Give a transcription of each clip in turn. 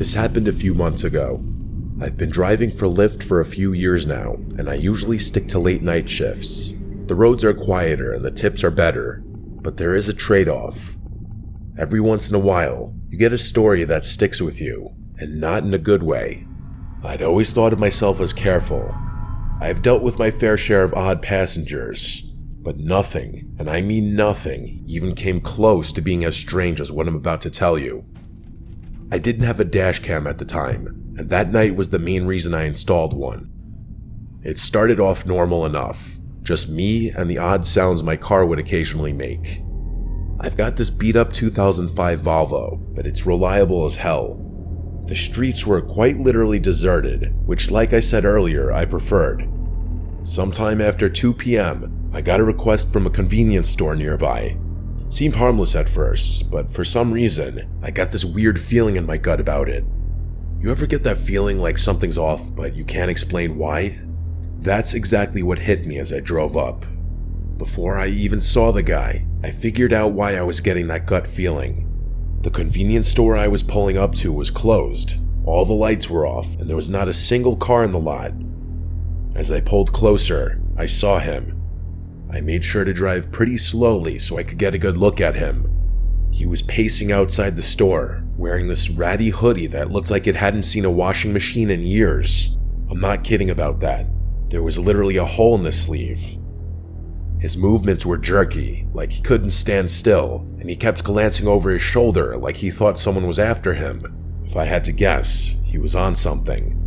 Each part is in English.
This happened a few months ago. I've been driving for Lyft for a few years now, and I usually stick to late night shifts. The roads are quieter and the tips are better, but there is a trade-off. Every once in a while, you get a story that sticks with you, and not in a good way. I'd always thought of myself as careful. I've dealt with my fair share of odd passengers, but nothing, and I mean nothing, even came close to being as strange as what I'm about to tell you. I didn't have a dash cam at the time, and that night was the main reason I installed one. It started off normal enough, just me and the odd sounds my car would occasionally make. I've got this beat-up 2005 Volvo, but it's reliable as hell. The streets were quite literally deserted, which, like I said earlier, I preferred. Sometime after 2 p.m., I got a request from a convenience store nearby. Seemed harmless at first, but for some reason, I got this weird feeling in my gut about it. You ever get that feeling like something's off, but you can't explain why? That's exactly what hit me as I drove up. Before I even saw the guy, I figured out why I was getting that gut feeling. The convenience store I was pulling up to was closed. All the lights were off, and there was not a single car in the lot. As I pulled closer, I saw him. I made sure to drive pretty slowly so I could get a good look at him. He was pacing outside the store, wearing this ratty hoodie that looked like it hadn't seen a washing machine in years. I'm not kidding about that. There was literally a hole in the sleeve. His movements were jerky, like he couldn't stand still, and he kept glancing over his shoulder like he thought someone was after him. If I had to guess, he was on something.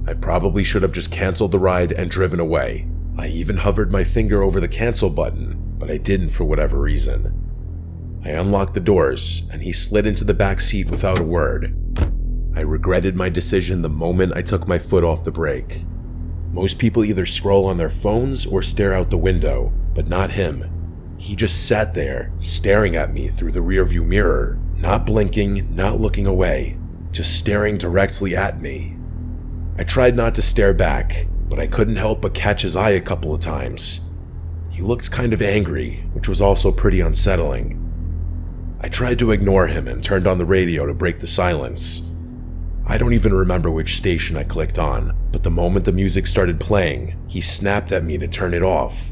I probably should have just canceled the ride and driven away. I even hovered my finger over the cancel button, but I didn't for whatever reason. I unlocked the doors, and he slid into the back seat without a word. I regretted my decision the moment I took my foot off the brake. Most people either scroll on their phones or stare out the window, but not him. He just sat there, staring at me through the rearview mirror, not blinking, not looking away, just staring directly at me. I tried not to stare back, but I couldn't help but catch his eye a couple of times. He looked kind of angry, which was also pretty unsettling. I tried to ignore him and turned on the radio to break the silence. I don't even remember which station I clicked on, but the moment the music started playing, he snapped at me to turn it off.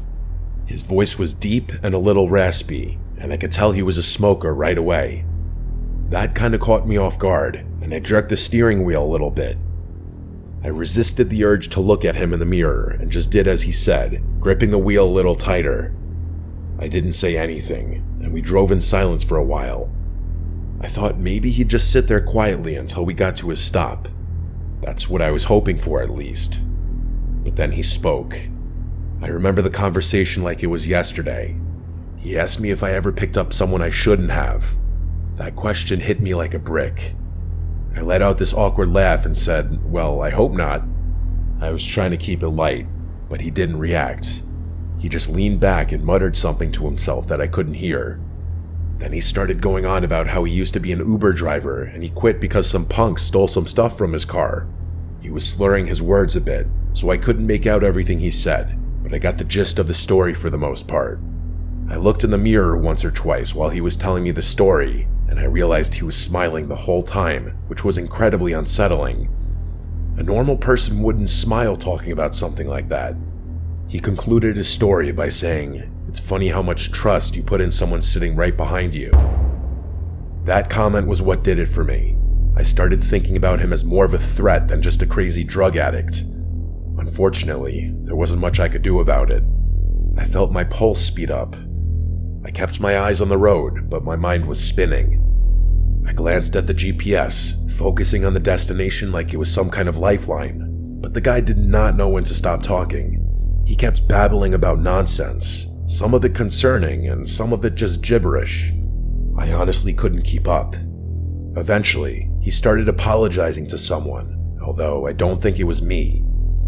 His voice was deep and a little raspy, and I could tell he was a smoker right away. That kind of caught me off guard, and I jerked the steering wheel a little bit. I resisted the urge to look at him in the mirror and just did as he said, gripping the wheel a little tighter. I didn't say anything, and we drove in silence for a while. I thought maybe he'd just sit there quietly until we got to his stop. That's what I was hoping for, at least. But then he spoke. I remember the conversation like it was yesterday. He asked me if I ever picked up someone I shouldn't have. That question hit me like a brick. I let out this awkward laugh and said, "Well, I hope not." I was trying to keep it light, but he didn't react. He just leaned back and muttered something to himself that I couldn't hear. Then he started going on about how he used to be an Uber driver and he quit because some punks stole some stuff from his car. He was slurring his words a bit, so I couldn't make out everything he said, but I got the gist of the story for the most part. I looked in the mirror once or twice while he was telling me the story, and I realized he was smiling the whole time, which was incredibly unsettling. A normal person wouldn't smile talking about something like that. He concluded his story by saying, "It's funny how much trust you put in someone sitting right behind you." That comment was what did it for me. I started thinking about him as more of a threat than just a crazy drug addict. Unfortunately, there wasn't much I could do about it. I felt my pulse speed up. I kept my eyes on the road, but my mind was spinning. I glanced at the GPS, focusing on the destination like it was some kind of lifeline, but the guy did not know when to stop talking. He kept babbling about nonsense, some of it concerning and some of it just gibberish. I honestly couldn't keep up. Eventually, he started apologizing to someone, although I don't think it was me.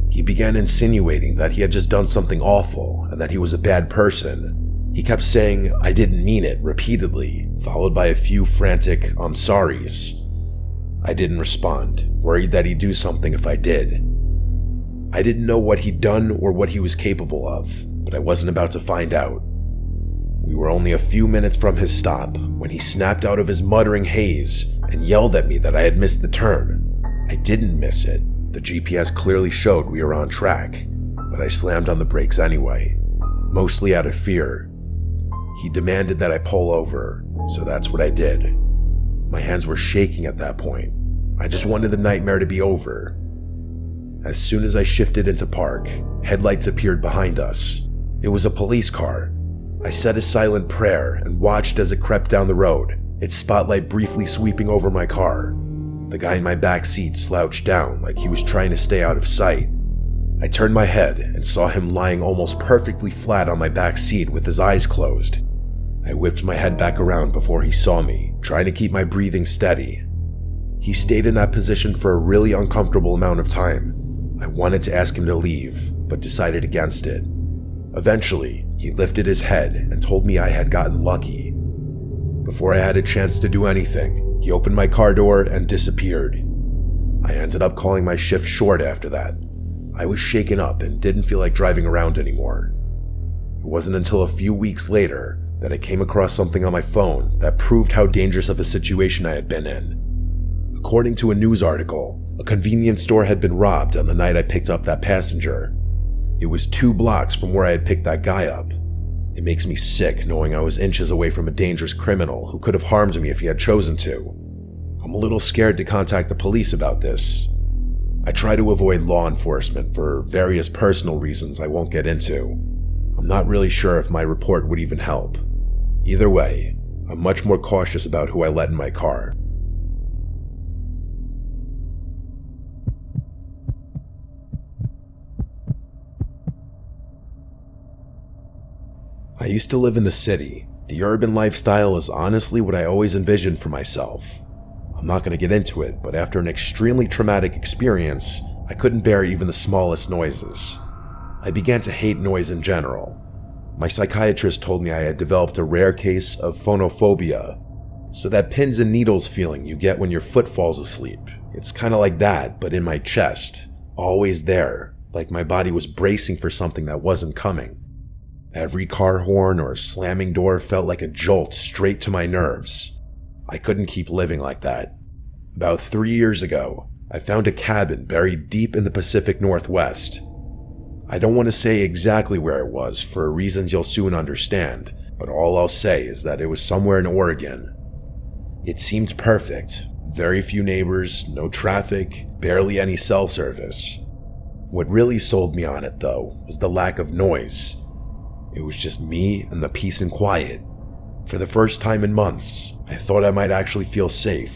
He began insinuating that he had just done something awful and that he was a bad person. He kept saying, "I didn't mean it," repeatedly, followed by a few frantic "I'm sorries." I didn't respond, worried that he'd do something if I did. I didn't know what he'd done or what he was capable of, but I wasn't about to find out. We were only a few minutes from his stop when he snapped out of his muttering haze and yelled at me that I had missed the turn. I didn't miss it. The GPS clearly showed we were on track, but I slammed on the brakes anyway, mostly out of fear. He demanded that I pull over, so that's what I did. My hands were shaking at that point. I just wanted the nightmare to be over. As soon as I shifted into park, headlights appeared behind us. It was a police car. I said a silent prayer and watched as it crept down the road, its spotlight briefly sweeping over my car. The guy in my back seat slouched down like he was trying to stay out of sight. I turned my head and saw him lying almost perfectly flat on my back seat with his eyes closed. I whipped my head back around before he saw me, trying to keep my breathing steady. He stayed in that position for a really uncomfortable amount of time. I wanted to ask him to leave, but decided against it. Eventually, he lifted his head and told me I had gotten lucky. Before I had a chance to do anything, he opened my car door and disappeared. I ended up calling my shift short after that. I was shaken up and didn't feel like driving around anymore. It wasn't until a few weeks later that I came across something on my phone that proved how dangerous of a situation I had been in. According to a news article, a convenience store had been robbed on the night I picked up that passenger. It was 2 blocks from where I had picked that guy up. It makes me sick knowing I was inches away from a dangerous criminal who could have harmed me if he had chosen to. I'm a little scared to contact the police about this. I try to avoid law enforcement for various personal reasons I won't get into. I'm not really sure if my report would even help. Either way, I'm much more cautious about who I let in my car. I used to live in the city. The urban lifestyle is honestly what I always envisioned for myself. I'm not going to get into it, but after an extremely traumatic experience, I couldn't bear even the smallest noises. I began to hate noise in general. My psychiatrist told me I had developed a rare case of phonophobia, so that pins and needles feeling you get when your foot falls asleep. It's kind of like that, but in my chest, always there, like my body was bracing for something that wasn't coming. Every car horn or slamming door felt like a jolt straight to my nerves. I couldn't keep living like that. About 3 years ago, I found a cabin buried deep in the Pacific Northwest. I don't want to say exactly where it was for reasons you'll soon understand, but all I'll say is that it was somewhere in Oregon. It seemed perfect. Very few neighbors, no traffic, barely any cell service. What really sold me on it, though, was the lack of noise. It was just me and the peace and quiet. For the first time in months, I thought I might actually feel safe.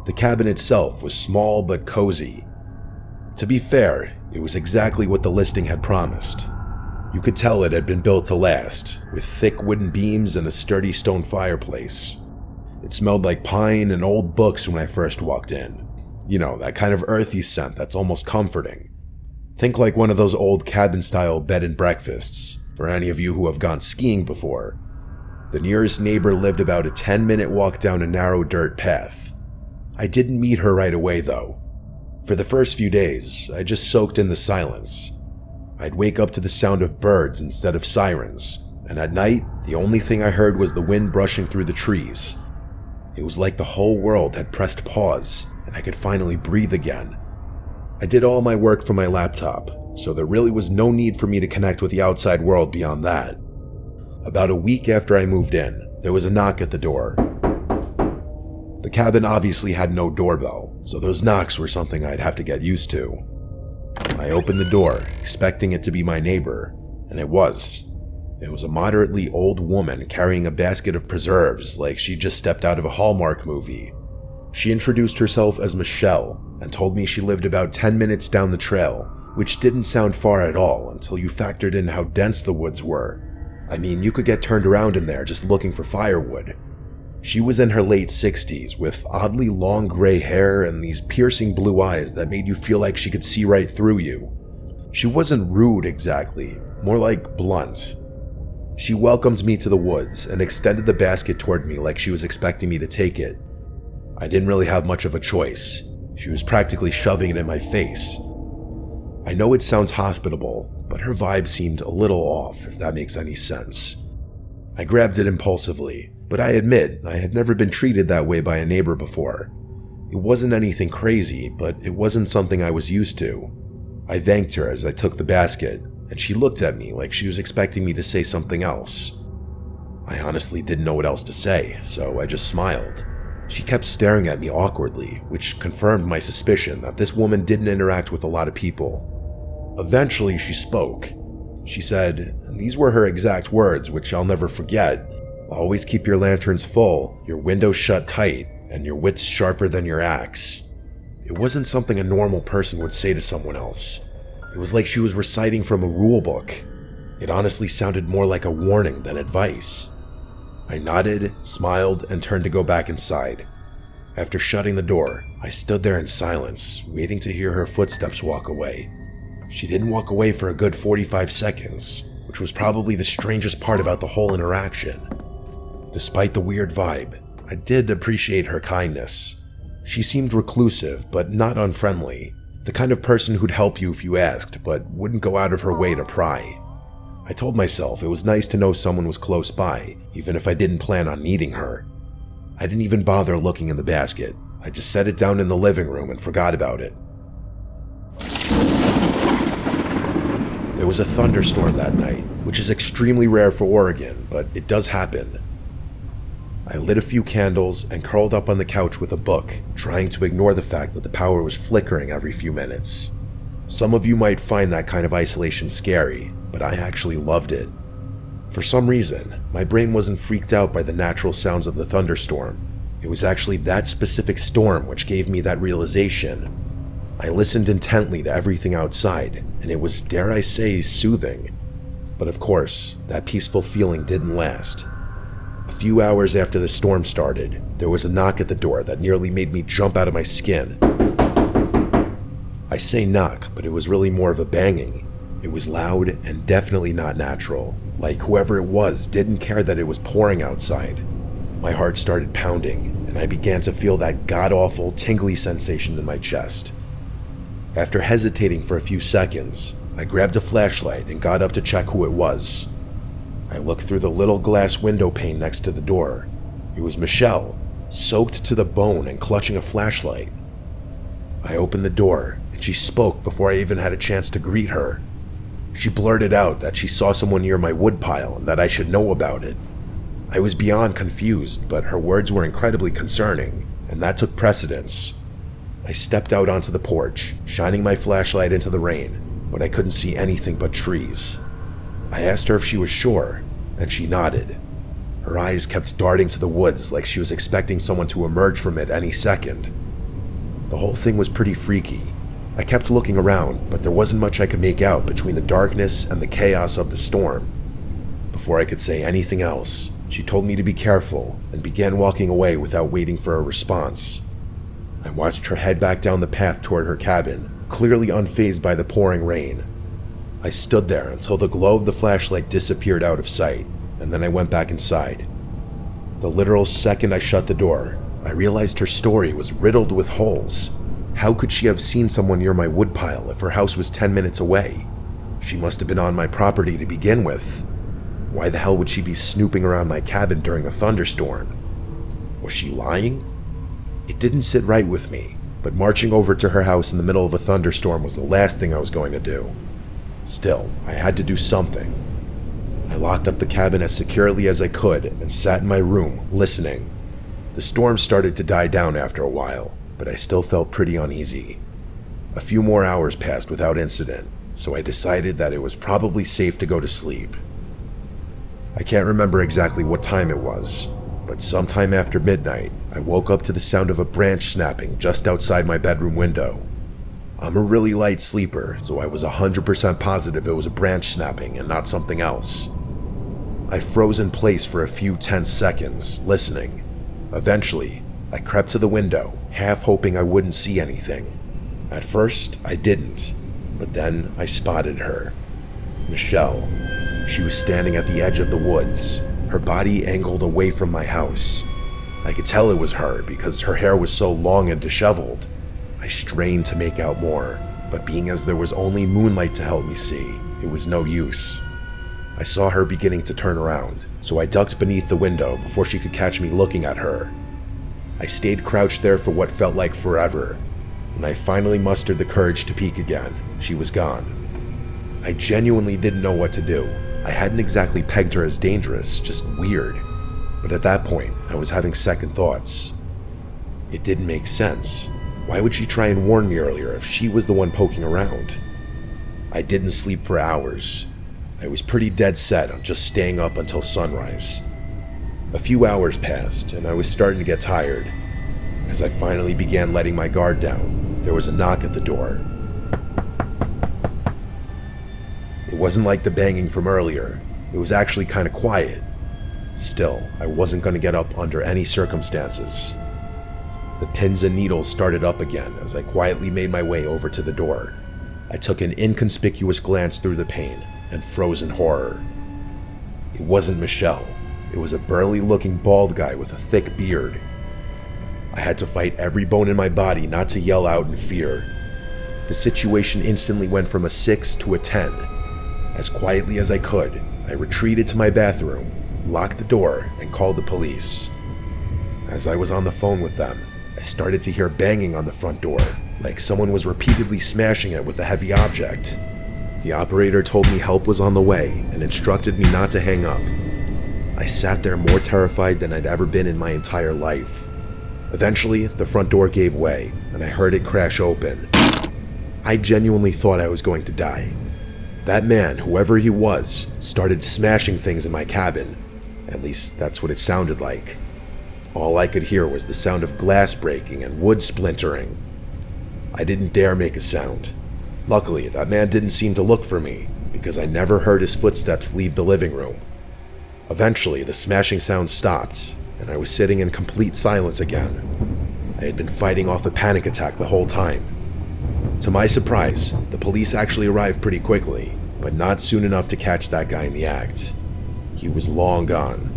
The cabin itself was small but cozy. To be fair, it was exactly what the listing had promised. You could tell it had been built to last, with thick wooden beams and a sturdy stone fireplace. It smelled like pine and old books when I first walked in. You know, that kind of earthy scent that's almost comforting. Think like one of those old cabin-style bed and breakfasts. For any of you who have gone skiing before, the nearest neighbor lived about a 10-minute walk down a narrow dirt path. I didn't meet her right away though. For the first few days, I just soaked in the silence. I'd wake up to the sound of birds instead of sirens, and at night, the only thing I heard was the wind brushing through the trees. It was like the whole world had pressed pause, and I could finally breathe again. I did all my work from my laptop, so there really was no need for me to connect with the outside world beyond that. About a week after I moved in, there was a knock at the door. The cabin obviously had no doorbell, so those knocks were something I'd have to get used to. I opened the door, expecting it to be my neighbor, and it was. It was a moderately old woman carrying a basket of preserves like she just stepped out of a Hallmark movie. She introduced herself as Michelle and told me she lived about 10 minutes down the trail, which didn't sound far at all until you factored in how dense the woods were. I mean, you could get turned around in there just looking for firewood. She was in her late 60s with oddly long gray hair and these piercing blue eyes that made you feel like she could see right through you. She wasn't rude exactly, more like blunt. She welcomed me to the woods and extended the basket toward me like she was expecting me to take it. I didn't really have much of a choice. She was practically shoving it in my face. I know it sounds hospitable, but her vibe seemed a little off, if that makes any sense. I grabbed it impulsively, But I admit, I had never been treated that way by a neighbor before. It wasn't anything crazy, but it wasn't something I was used to. I thanked her as I took the basket, and she looked at me like she was expecting me to say something else. I honestly didn't know what else to say, so I just smiled. She kept staring at me awkwardly, which confirmed my suspicion that this woman didn't interact with a lot of people. Eventually, she spoke. She said, and these were her exact words, which I'll never forget, "Always keep your lanterns full, your windows shut tight, and your wits sharper than your axe." It wasn't something a normal person would say to someone else. It was like she was reciting from a rule book. It honestly sounded more like a warning than advice. I nodded, smiled, and turned to go back inside. After shutting the door, I stood there in silence, waiting to hear her footsteps walk away. She didn't walk away for a good 45 seconds, which was probably the strangest part about the whole interaction. Despite the weird vibe, I did appreciate her kindness. She seemed reclusive, but not unfriendly, the kind of person who'd help you if you asked, but wouldn't go out of her way to pry. I told myself it was nice to know someone was close by, even if I didn't plan on needing her. I didn't even bother looking in the basket. I just set it down in the living room and forgot about it. There was a thunderstorm that night, which is extremely rare for Oregon, but it does happen. I lit a few candles and curled up on the couch with a book, trying to ignore the fact that the power was flickering every few minutes. Some of you might find that kind of isolation scary, but I actually loved it. For some reason, my brain wasn't freaked out by the natural sounds of the thunderstorm. It was actually that specific storm which gave me that realization. I listened intently to everything outside, and it was, dare I say, soothing. But of course, that peaceful feeling didn't last. A few hours after the storm started, there was a knock at the door that nearly made me jump out of my skin. I say knock, but it was really more of a banging. It was loud and definitely not natural, like whoever it was didn't care that it was pouring outside. My heart started pounding, and I began to feel that god-awful tingly sensation in my chest. After hesitating for a few seconds, I grabbed a flashlight and got up to check who it was. I looked through the little glass window pane next to the door. It was Michelle, soaked to the bone and clutching a flashlight. I opened the door, and she spoke before I even had a chance to greet her. She blurted out that she saw someone near my woodpile and that I should know about it. I was beyond confused, but her words were incredibly concerning, and that took precedence. I stepped out onto the porch, shining my flashlight into the rain, but I couldn't see anything but trees. I asked her if she was sure, and she nodded. Her eyes kept darting to the woods like she was expecting someone to emerge from it any second. The whole thing was pretty freaky. I kept looking around, but there wasn't much I could make out between the darkness and the chaos of the storm. Before I could say anything else, she told me to be careful and began walking away without waiting for a response. I watched her head back down the path toward her cabin, clearly unfazed by the pouring rain. I stood there until the glow of the flashlight disappeared out of sight, and then I went back inside. The literal second I shut the door, I realized her story was riddled with holes. How could she have seen someone near my woodpile if her house was 10 minutes away? She must have been on my property to begin with. Why the hell would she be snooping around my cabin during a thunderstorm? Was she lying? It didn't sit right with me, but marching over to her house in the middle of a thunderstorm was the last thing I was going to do. Still, I had to do something. I locked up the cabin as securely as I could and sat in my room, listening. The storm started to die down after a while, but I still felt pretty uneasy. A few more hours passed without incident, so I decided that it was probably safe to go to sleep. I can't remember exactly what time it was, but sometime after midnight, I woke up to the sound of a branch snapping just outside my bedroom window. I'm a really light sleeper, so I was 100% positive it was a branch snapping and not something else. I froze in place for a few tense seconds, listening. Eventually, I crept to the window, half hoping I wouldn't see anything. At first, I didn't, but then I spotted her. Michelle. She was standing at the edge of the woods, her body angled away from my house. I could tell it was her because her hair was so long and disheveled. I strained to make out more, but being as there was only moonlight to help me see, it was no use. I saw her beginning to turn around, so I ducked beneath the window before she could catch me looking at her. I stayed crouched there for what felt like forever. When I finally mustered the courage to peek again, she was gone. I genuinely didn't know what to do. I hadn't exactly pegged her as dangerous, just weird. But at that point, I was having second thoughts. It didn't make sense. Why would she try and warn me earlier if she was the one poking around? I didn't sleep for hours. I was pretty dead set on just staying up until sunrise. A few hours passed, and I was starting to get tired. As I finally began letting my guard down, there was a knock at the door. It wasn't like the banging from earlier. It was actually kind of quiet. Still, I wasn't going to get up under any circumstances. The pins and needles started up again as I quietly made my way over to the door. I took an inconspicuous glance through the pane and froze in horror. It wasn't Michelle. It was a burly-looking bald guy with a thick beard. I had to fight every bone in my body not to yell out in fear. The situation instantly went from a 6 to a 10. As quietly as I could, I retreated to my bathroom, locked the door, and called the police. As I was on the phone with them, I started to hear banging on the front door, like someone was repeatedly smashing it with a heavy object. The operator told me help was on the way and instructed me not to hang up. I sat there more terrified than I'd ever been in my entire life. Eventually, the front door gave way, and I heard it crash open. I genuinely thought I was going to die. That man, whoever he was, started smashing things in my cabin. At least that's what it sounded like. All I could hear was the sound of glass breaking and wood splintering. I didn't dare make a sound. Luckily, that man didn't seem to look for me, because I never heard his footsteps leave the living room. Eventually, the smashing sound stopped, and I was sitting in complete silence again. I had been fighting off a panic attack the whole time. To my surprise, the police actually arrived pretty quickly, but not soon enough to catch that guy in the act. He was long gone.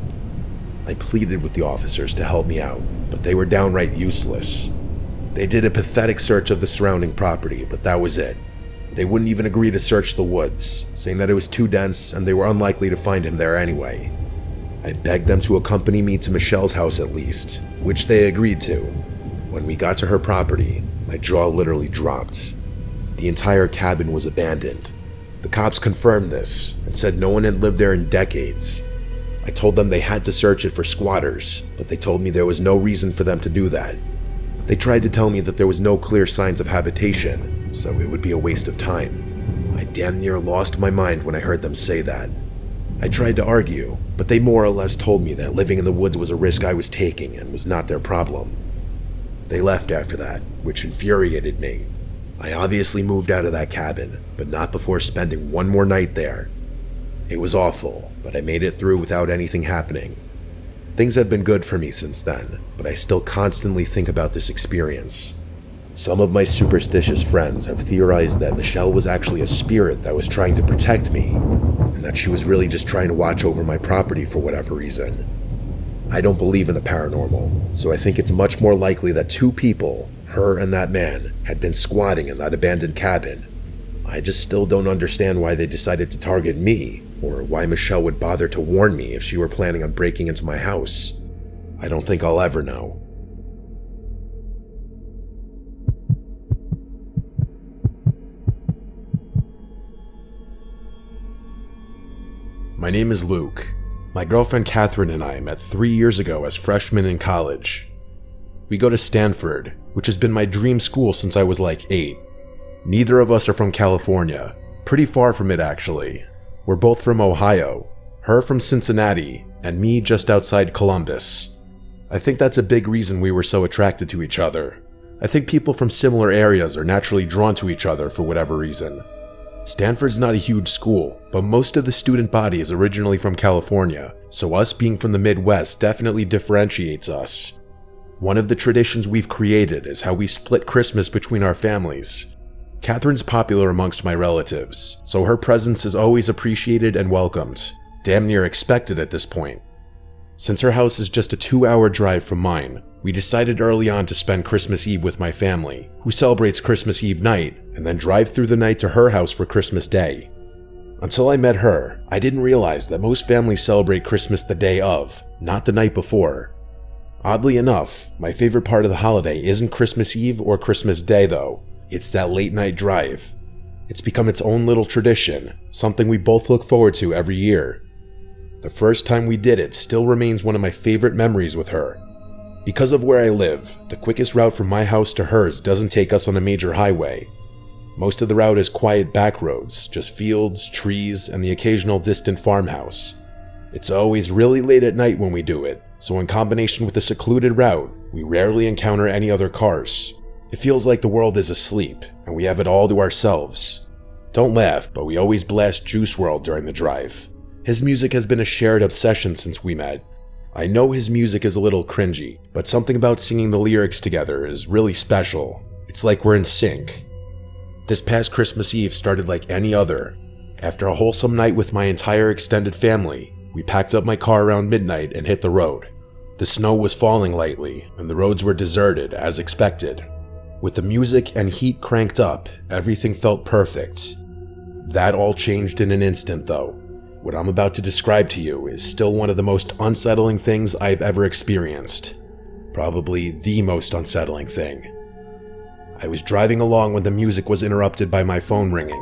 I pleaded with the officers to help me out, but they were downright useless. They did a pathetic search of the surrounding property, but that was it. They wouldn't even agree to search the woods, saying that it was too dense and they were unlikely to find him there anyway. I begged them to accompany me to Michelle's house at least, which they agreed to. When we got to her property, my jaw literally dropped. The entire cabin was abandoned. The cops confirmed this and said no one had lived there in decades. I told them they had to search it for squatters, but they told me there was no reason for them to do that. They tried to tell me that there was no clear signs of habitation, so it would be a waste of time. I damn near lost my mind when I heard them say that. I tried to argue, but they more or less told me that living in the woods was a risk I was taking and was not their problem. They left after that, which infuriated me. I obviously moved out of that cabin, but not before spending one more night there. It was awful, but I made it through without anything happening. Things have been good for me since then, but I still constantly think about this experience. Some of my superstitious friends have theorized that Michelle was actually a spirit that was trying to protect me, and that she was really just trying to watch over my property for whatever reason. I don't believe in the paranormal, so I think it's much more likely that two people, her and that man, had been squatting in that abandoned cabin. I just still don't understand why they decided to target me, or why Michelle would bother to warn me if she were planning on breaking into my house. I don't think I'll ever know. My name is Luke. My girlfriend Catherine and I met 3 years ago as freshmen in college. We go to Stanford, which has been my dream school since I was like 8. Neither of us are from California. Pretty far from it, actually. We're both from Ohio. Her from Cincinnati, and me just outside Columbus. I think that's a big reason we were so attracted to each other. I think people from similar areas are naturally drawn to each other for whatever reason. Stanford's not a huge school, but most of the student body is originally from California, so us being from the Midwest definitely differentiates us. One of the traditions we've created is how we split Christmas between our families. Catherine's popular amongst my relatives, so her presence is always appreciated and welcomed, damn near expected at this point. Since her house is just a 2-hour drive from mine, we decided early on to spend Christmas Eve with my family, who celebrates Christmas Eve night, and then drive through the night to her house for Christmas Day. Until I met her, I didn't realize that most families celebrate Christmas the day of, not the night before. Oddly enough, my favorite part of the holiday isn't Christmas Eve or Christmas Day though. It's that late night drive. It's become its own little tradition, something we both look forward to every year. The first time we did it still remains one of my favorite memories with her. Because of where I live, the quickest route from my house to hers doesn't take us on a major highway. Most of the route is quiet back roads, just fields, trees, and the occasional distant farmhouse. It's always really late at night when we do it, so in combination with the secluded route, we rarely encounter any other cars. It feels like the world is asleep, and we have it all to ourselves. Don't laugh, but we always blast Juice WRLD during the drive. His music has been a shared obsession since we met. I know his music is a little cringy, but something about singing the lyrics together is really special. It's like we're in sync. This past Christmas Eve started like any other. After a wholesome night with my entire extended family, we packed up my car around midnight and hit the road. The snow was falling lightly, and the roads were deserted as expected. With the music and heat cranked up, everything felt perfect. That all changed in an instant though. What I'm about to describe to you is still one of the most unsettling things I've ever experienced. Probably the most unsettling thing. I was driving along when the music was interrupted by my phone ringing.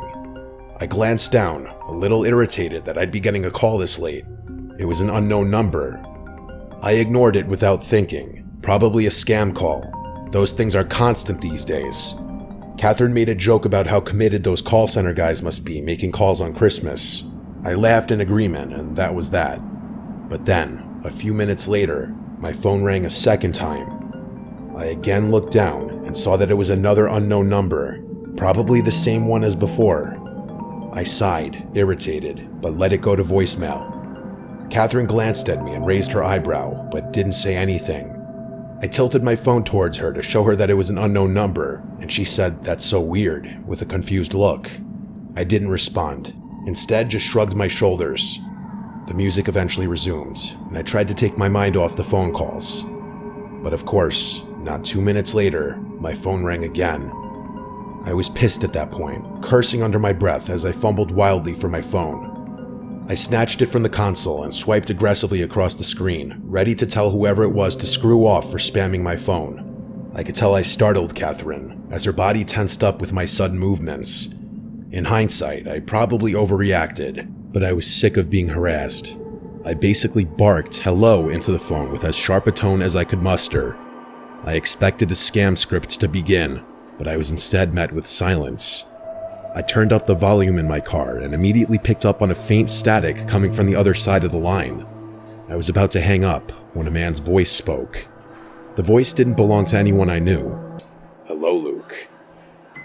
I glanced down, a little irritated that I'd be getting a call this late. It was an unknown number. I ignored it without thinking. Probably a scam call. Those things are constant these days. Catherine made a joke about how committed those call center guys must be making calls on Christmas. I laughed in agreement, and that was that. But then, a few minutes later, my phone rang a second time. I again looked down and saw that it was another unknown number, probably the same one as before. I sighed, irritated, but let it go to voicemail. Catherine glanced at me and raised her eyebrow, but didn't say anything. I tilted my phone towards her to show her that it was an unknown number, and she said, "That's so weird," with a confused look. I didn't respond. Instead, just shrugged my shoulders. The music eventually resumed, and I tried to take my mind off the phone calls. But of course, not 2 minutes later, my phone rang again. I was pissed at that point, cursing under my breath as I fumbled wildly for my phone. I snatched it from the console and swiped aggressively across the screen, ready to tell whoever it was to screw off for spamming my phone. I could tell I startled Catherine, as her body tensed up with my sudden movements. In hindsight, I probably overreacted, but I was sick of being harassed. I basically barked hello into the phone with as sharp a tone as I could muster. I expected the scam script to begin, but I was instead met with silence. I turned up the volume in my car and immediately picked up on a faint static coming from the other side of the line. I was about to hang up when a man's voice spoke. The voice didn't belong to anyone I knew. "Hello, Luke."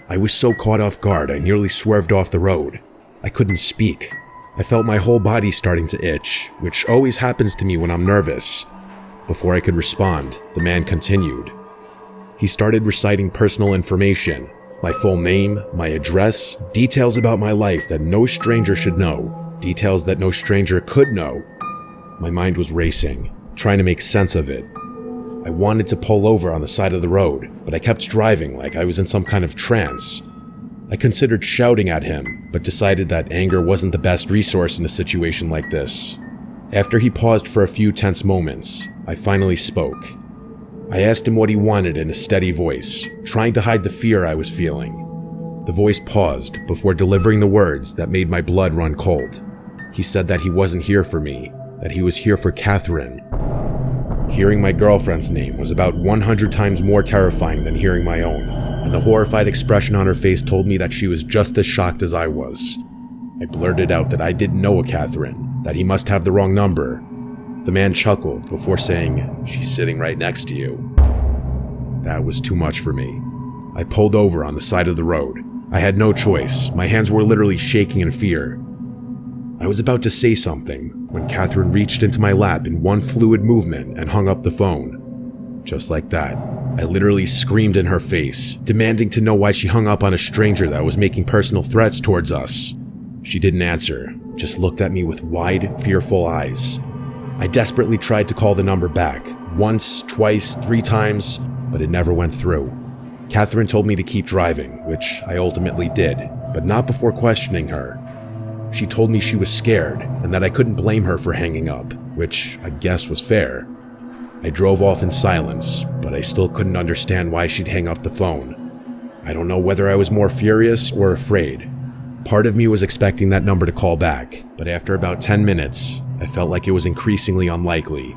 I was so caught off guard I nearly swerved off the road. I couldn't speak. I felt my whole body starting to itch, which always happens to me when I'm nervous. Before I could respond, the man continued. He started reciting personal information, my full name, my address, details about my life that no stranger should know, details that no stranger could know. My mind was racing, trying to make sense of it. I wanted to pull over on the side of the road, but I kept driving like I was in some kind of trance. I considered shouting at him, but decided that anger wasn't the best resource in a situation like this. After he paused for a few tense moments, I finally spoke. I asked him what he wanted in a steady voice, trying to hide the fear I was feeling. The voice paused before delivering the words that made my blood run cold. He said that he wasn't here for me, that he was here for Catherine. Hearing my girlfriend's name was about 100 times more terrifying than hearing my own, and the horrified expression on her face told me that she was just as shocked as I was. I blurted out that I didn't know a Catherine, that he must have the wrong number. The man chuckled before saying, "She's sitting right next to you." That was too much for me. I pulled over on the side of the road. I had no choice. My hands were literally shaking in fear. I was about to say something when Catherine reached into my lap in one fluid movement and hung up the phone. Just like that, I literally screamed in her face, demanding to know why she hung up on a stranger that was making personal threats towards us. She didn't answer, just looked at me with wide, fearful eyes. I desperately tried to call the number back, once, twice, 3 times, but it never went through. Catherine told me to keep driving, which I ultimately did, but not before questioning her. She told me she was scared and that I couldn't blame her for hanging up, which I guess was fair. I drove off in silence, but I still couldn't understand why she'd hang up the phone. I don't know whether I was more furious or afraid. Part of me was expecting that number to call back, but after about 10 minutes, I felt like it was increasingly unlikely.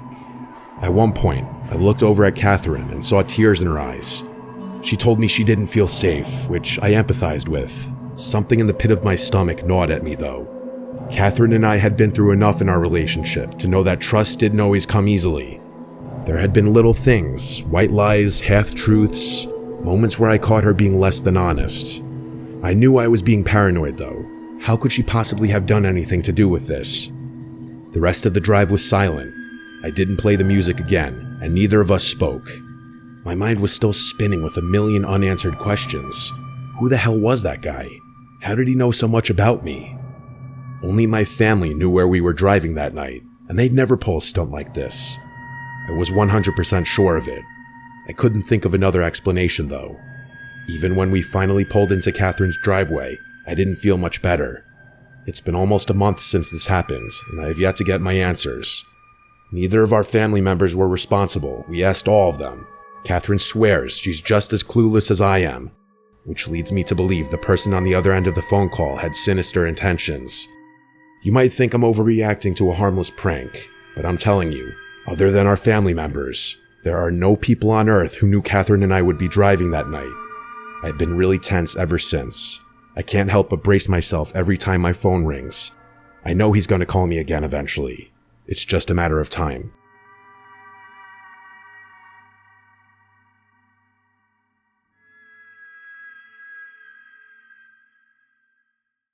At one point, I looked over at Catherine and saw tears in her eyes. She told me she didn't feel safe, which I empathized with. Something in the pit of my stomach gnawed at me, though. Catherine and I had been through enough in our relationship to know that trust didn't always come easily. There had been little things, white lies, half-truths, moments where I caught her being less than honest. I knew I was being paranoid, though. How could she possibly have done anything to do with this? The rest of the drive was silent. I didn't play the music again, and neither of us spoke. My mind was still spinning with a million unanswered questions. Who the hell was that guy? How did he know so much about me? Only my family knew where we were driving that night, and they'd never pull a stunt like this. I was 100% sure of it. I couldn't think of another explanation, though. Even when we finally pulled into Catherine's driveway, I didn't feel much better. It's been almost a month since this happened, and I have yet to get my answers. Neither of our family members were responsible. We asked all of them. Catherine swears she's just as clueless as I am, which leads me to believe the person on the other end of the phone call had sinister intentions. You might think I'm overreacting to a harmless prank, but I'm telling you, other than our family members, there are no people on Earth who knew Catherine and I would be driving that night. I've been really tense ever since. I can't help but brace myself every time my phone rings. I know he's going to call me again eventually. It's just a matter of time.